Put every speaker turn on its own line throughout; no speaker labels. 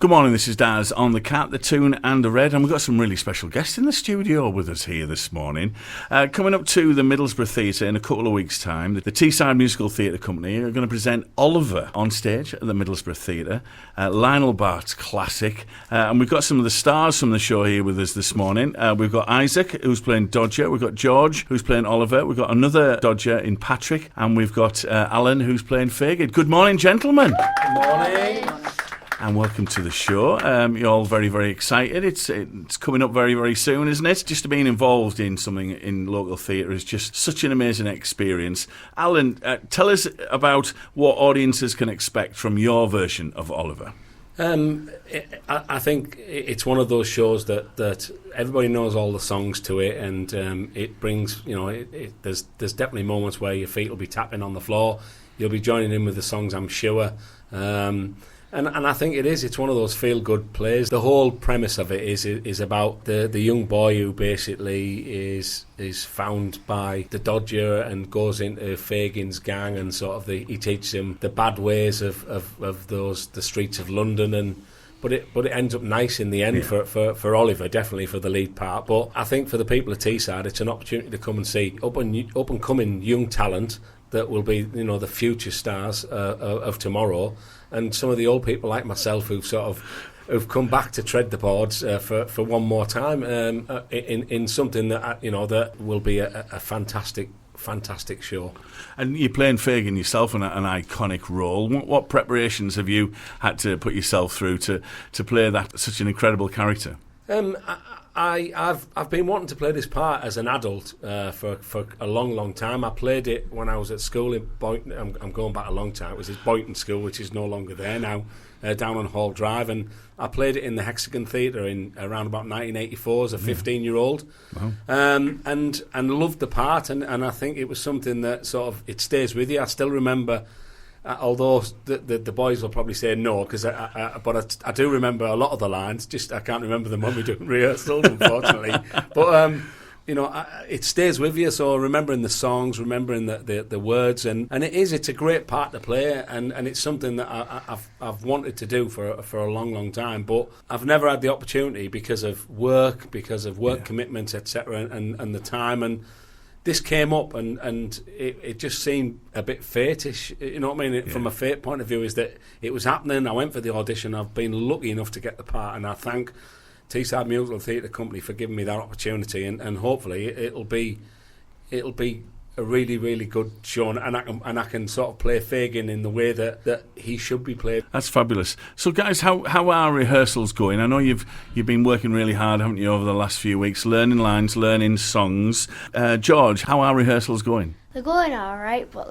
Good morning, this is Daz on the Cat, the Tune and the Red, and we've got some really special guests in the studio with us here this morning. Coming up to the Middlesbrough Theatre in a couple of weeks' time, the Teesside Musical Theatre Company are going to present Oliver on stage at the Middlesbrough Theatre, Lionel Bart's classic, and we've got some of the stars from the show here with us this morning. We've got Isaac, who's playing Dodger, we've got George, who's playing Oliver, we've got another Dodger in Patrick, and we've got Alan, who's playing Fagin. Good morning, gentlemen.
Good morning.
And welcome to the show. You're all very, very excited. It's coming up very, very soon, isn't it? Just being involved in something in local theatre is just such an amazing experience. Alan, tell us about what audiences can expect from your version of Oliver.
I think it's one of those shows that everybody knows all the songs to it, and it brings, there's definitely moments where your feet will be tapping on the floor. You'll be joining in with the songs, I'm sure. And I think it's one of those feel-good plays. The whole premise of it is about the young boy who basically is found by the Dodger and goes into Fagin's gang, and sort of he teaches him the bad ways of the streets of London, but it ends up nice in the end for Oliver, definitely for the lead part. But I think for the people of Teesside, it's an opportunity to come and see up and coming young talent that will be, the future stars of tomorrow. And some of the old people like myself who've come back to tread the boards for one more time in something that that will be a fantastic show.
And you're playing Fagin yourself in an iconic role. What preparations have you had to put yourself through to play that such an incredible character?
I've been wanting to play this part as an adult for a long time. I played it when I was at school in Boynton. I'm going back a long time. It was at Boynton School, which is no longer there now, down on Hall Drive, and I played it in the Hexagon Theatre in around about 1984 as a 15-year-old.
Wow.
And loved the part, and I think it was something that sort of it stays with you. I still remember. Although the boys will probably say no, but I do remember a lot of the lines. Just I can't remember them when we're doing rehearsals, unfortunately. But it stays with you. So remembering the songs, remembering the words, and it's a great part to play, and it's something that I've wanted to do for a long time. But I've never had the opportunity because of work commitments, etc., and the time and. This came up and it just seemed a bit fate-ish, you know what I mean? From a fate point of view, is that it was happening. I went for the audition. I've been lucky enough to get the part, and I thank Teesside Musical Theatre Company for giving me that opportunity, and hopefully it'll be a really, really good show, and I can sort of play Fagin in the way that he should be played.
That's fabulous. So, guys, how are rehearsals going? I know you've been working really hard, haven't you, over the last few weeks, learning lines, learning songs. George, how are rehearsals going?
They're going all right, but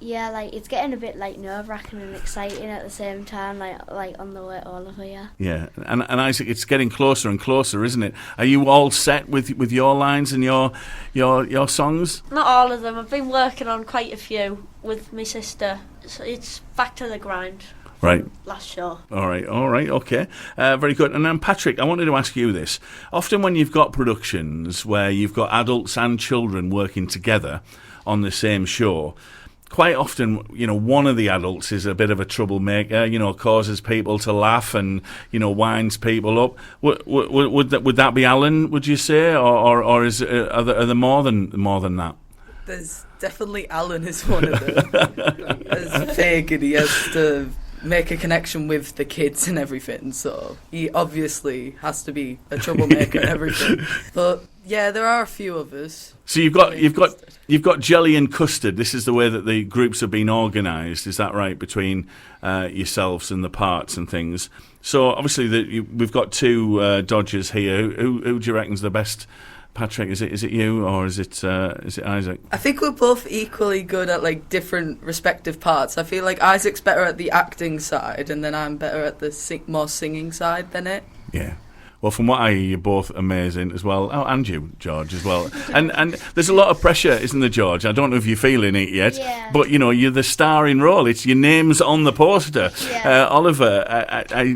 it's getting a bit nerve-wracking and exciting at the same time, like on the way all over here.
Yeah, and Isaac, it's getting closer and closer, isn't it? Are you all set with your lines and your songs?
Not all of them. I've been working on quite a few with my sister, so it's back to the grind.
Right.
Last show.
All right, okay. Very good. And then, Patrick, I wanted to ask you this. Often when you've got productions where you've got adults and children working together on the same show, quite often, one of the adults is a bit of a troublemaker, causes people to laugh and, winds people up. Would that be Alan, would you say? Or is are there more than that?
There's definitely Alan is one of them. As Fagin, he has to make a connection with the kids and everything, so he obviously has to be a troublemaker and everything. But yeah, there are a few of us.
So you've got jelly and custard. This is the way that the groups have been organised. Is that right, between yourselves and the parts and things? So obviously we've got two Dodgers here. Who do you reckon's the best? Patrick, is it you or is it Isaac?
I think we're both equally good at different respective parts. I feel like Isaac's better at the acting side, and then I'm better at the more singing side than it.
Yeah. Well, from what I hear, you're both amazing as well. Oh, and you, George, as well. And there's a lot of pressure, isn't there, George? I don't know if you're feeling it yet,
Yeah.
but, you're the starring role. It's your name's on the poster.
Yeah.
Oliver,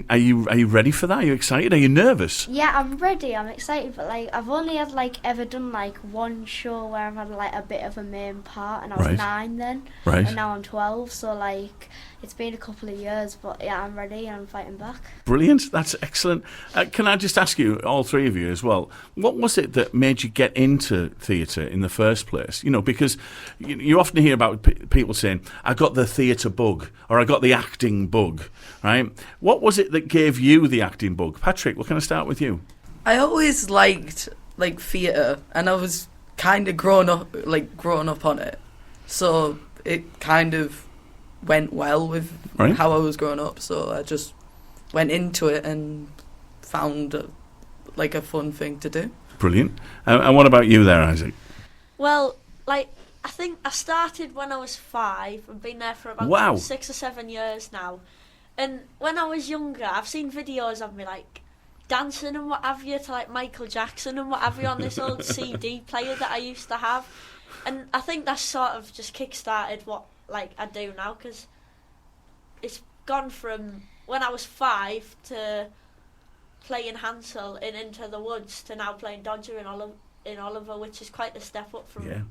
are you ready for that? Are you excited? Are you nervous?
Yeah, I'm ready. I'm excited, but I've only had ever done one show where I've had a bit of a main part, and I was
Right.
9 then,
Right.
and now I'm 12. So it's been a couple of years, but yeah, I'm ready and I'm fighting back.
Brilliant. That's excellent. Can I just ask you, all three of you as well, what was it that made you get into theatre in the first place? Because you often hear about people saying, I got the theatre bug, or I got the acting bug, right? What was it that gave you the acting bug? Patrick, can I start with you?
I always liked theatre, and I was kind of growing up on it, so it kind of went well with
Right.
how I was growing up. So I just went into it and found a fun thing to do.
Brilliant. And what about you there, Isaac?
Well, I think I started when I was 5 and been there for about
Wow.
6 or 7 years now. And when I was younger, I've seen videos of me dancing and what have you to Michael Jackson and what have you on this old CD player that I used to have. And I think that's sort of just kick-started what I do now, because it's gone from when I was 5 to playing Hansel in Into the Woods to now playing Dodger in Oliver, which is quite a step up from
Yeah.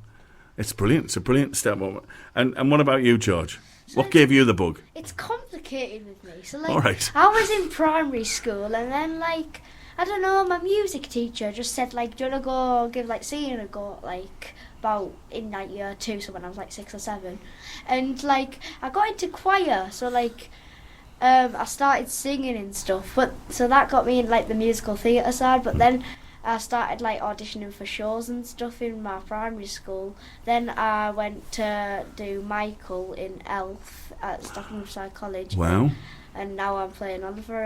It's brilliant. It's a brilliant step up. And what about you, George? What gave you the bug?
It's complicated with me. So
All right.
I was in primary school, and then I don't know, my music teacher just said do you wanna go give singing a go about in year 2, so when I was 6 or 7, and I got into choir, so I started singing and stuff, but so that got me in the musical theatre side, but then I started auditioning for shows and stuff in my primary school. Then I went to do Michael in Elf at Stockholm College.
Wow.
And now I'm playing Oliver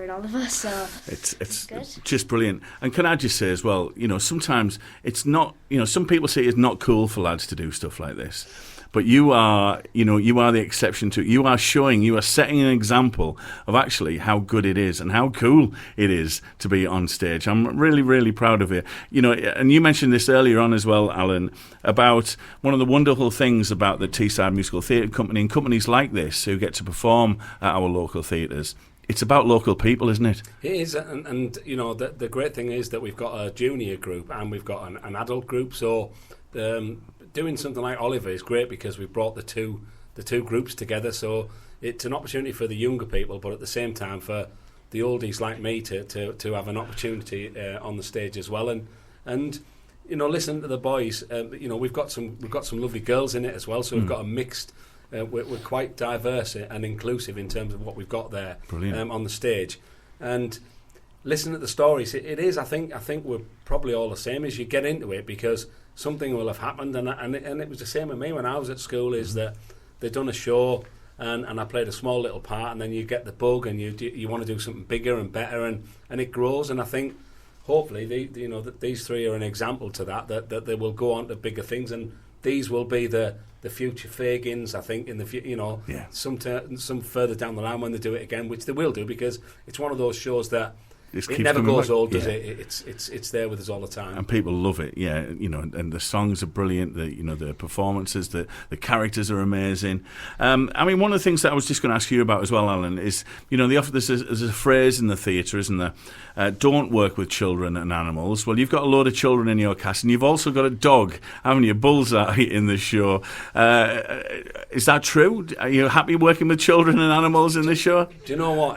in Oliver, so
It's
good.
just brilliant. And can I just say as well, sometimes it's not, some people say it's not cool for lads to do stuff like this. But you are the exception to it. You are setting an example of actually how good it is and how cool it is to be on stage. I'm really, really proud of you. And you mentioned this earlier on as well, Alan, about one of the wonderful things about the Teesside Musical Theatre Company and companies like this who get to perform at our local theatres. It's about local people, isn't it?
It is, and the great thing is that we've got a junior group and we've got an adult group, so doing something like Oliver is great because we've brought the two groups together, so it's an opportunity for the younger people, but at the same time for the oldies like me to have an opportunity on the stage as well, and listen to the boys. We've got some lovely girls in it as well, so we've got a mixed. We're quite diverse and inclusive in terms of what we've got there on the stage, and listen to the stories. It is. I think we're probably all the same as you get into it because something will have happened, and it was the same with me when I was at school. Is that they'd done a show and I played a small little part, and then you get the bug and you want to do something bigger and better, and it grows. And I think hopefully that these three are an example to that they will go on to bigger things, and these will be the future Fagins, I think, in the some further down the line when they do it again, which they will do because it's one of those shows that it never goes old, does it? It's there with us all the time,
and people love it. Yeah, and the songs are brilliant. The performances, the characters are amazing. One of the things that I was just going to ask you about as well, Alan, is there's a phrase in the theatre, isn't there? Don't work with children and animals. Well, you've got a load of children in your cast, and you've also got a dog, haven't you? Bullseye in the show. Is that true? Are you happy working with children and animals in this show?
Do you know what?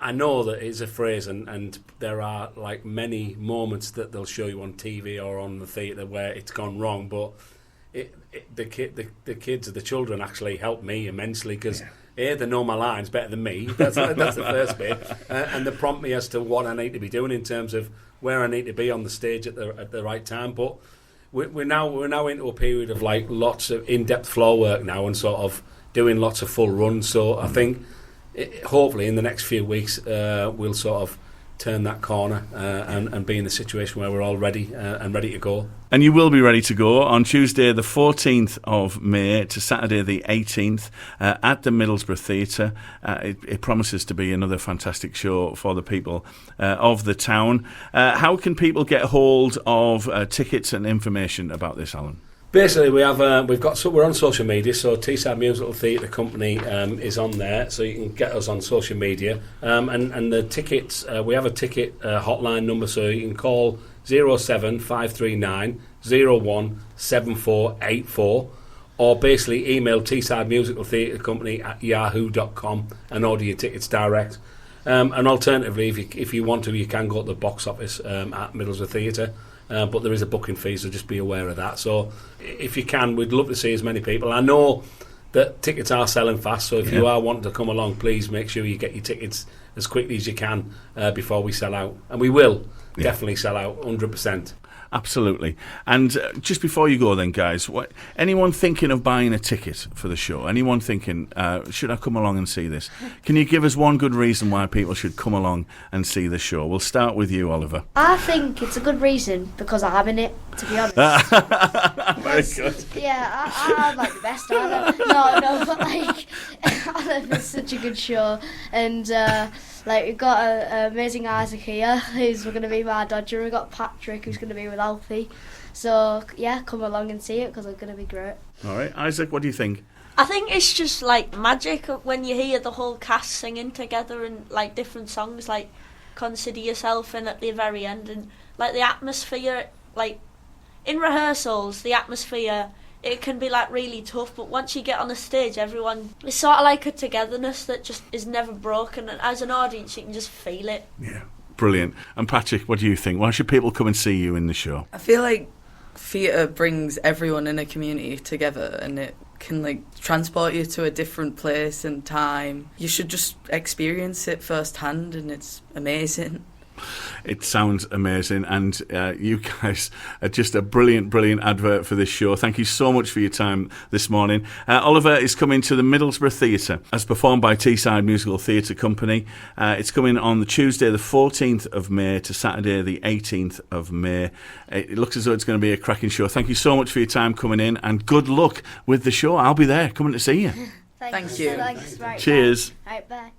I know that it's a phrase, and there are many moments that they'll show you on TV or on the theatre where it's gone wrong. But the kids, the children, actually help me immensely because they know my lines better than me. That's the first bit, and they prompt me as to what I need to be doing in terms of where I need to be on the stage at the right time. But we're now into a period of lots of in-depth floor work now and sort of doing lots of full runs. So I think hopefully in the next few weeks we'll sort of turn that corner and be in a situation where we're all ready and ready to go.
And you will be ready to go on Tuesday the 14th of May to Saturday the 18th at the Middlesbrough Theatre. It promises to be another fantastic show for the people of the town. How can people get hold of tickets and information about this, Alan?
Basically, we're on social media, so Teesside Musical Theatre Company is on there, so you can get us on social media. And the tickets, we have a ticket hotline number, so you can call 07539 017484, or basically email Teesside Musical Theatre Company at yahoo.com and order your tickets direct. And alternatively, if you want to, you can go to the box office at Middlesbrough Theatre. But there is a booking fee, so just be aware of that. So if you can, we'd love to see as many people. I know that tickets are selling fast, so if you are wanting to come along, please make sure you get your tickets as quickly as you can before we sell out. And we will definitely sell out 100%.
Absolutely. And just before you go then, guys, anyone thinking of buying a ticket for the show? Anyone thinking, should I come along and see this? Can you give us one good reason why people should come along and see the show? We'll start with you, Oliver.
I think it's a good reason because I'm in it, to be honest.
Very good.
Yeah, I'm like the best, aren't I? No, but like, it's such a good show. And like, we've got an amazing Isaac here, who's going to be my dodger. We've got Patrick, who's going to be with Alfie. So, yeah, come along and see it, because it's going to be great. All
right, Isaac, what do you think?
I think it's just, like, magic when you hear the whole cast singing together and, like, different songs, like Consider Yourself and at the very end. And, like, the atmosphere, like, in rehearsals, the atmosphere, it can be like really tough, but once you get on the stage, everyone, it's sort of like a togetherness that just is never broken, and as an audience you can just feel it.
Yeah, brilliant. And Patrick, what do you think? Why should people come and see you in the show?
I feel like theatre brings everyone in a community together, and it can like transport you to a different place and time. You should just experience it firsthand, and it's amazing.
It sounds amazing, and you guys are just a brilliant advert for this show. Thank you so much for your time this morning. Oliver is coming to the Middlesbrough Theatre as performed by Teesside Musical Theatre Company. It's coming on the Tuesday the 14th of May to Saturday the 18th of May. It looks as though it's going to be a cracking show. Thank you so much for your time coming in, and good luck with the show. I'll be there coming to see you.
Thank you.
Thanks. Right,
cheers.
Bye. Right, bye.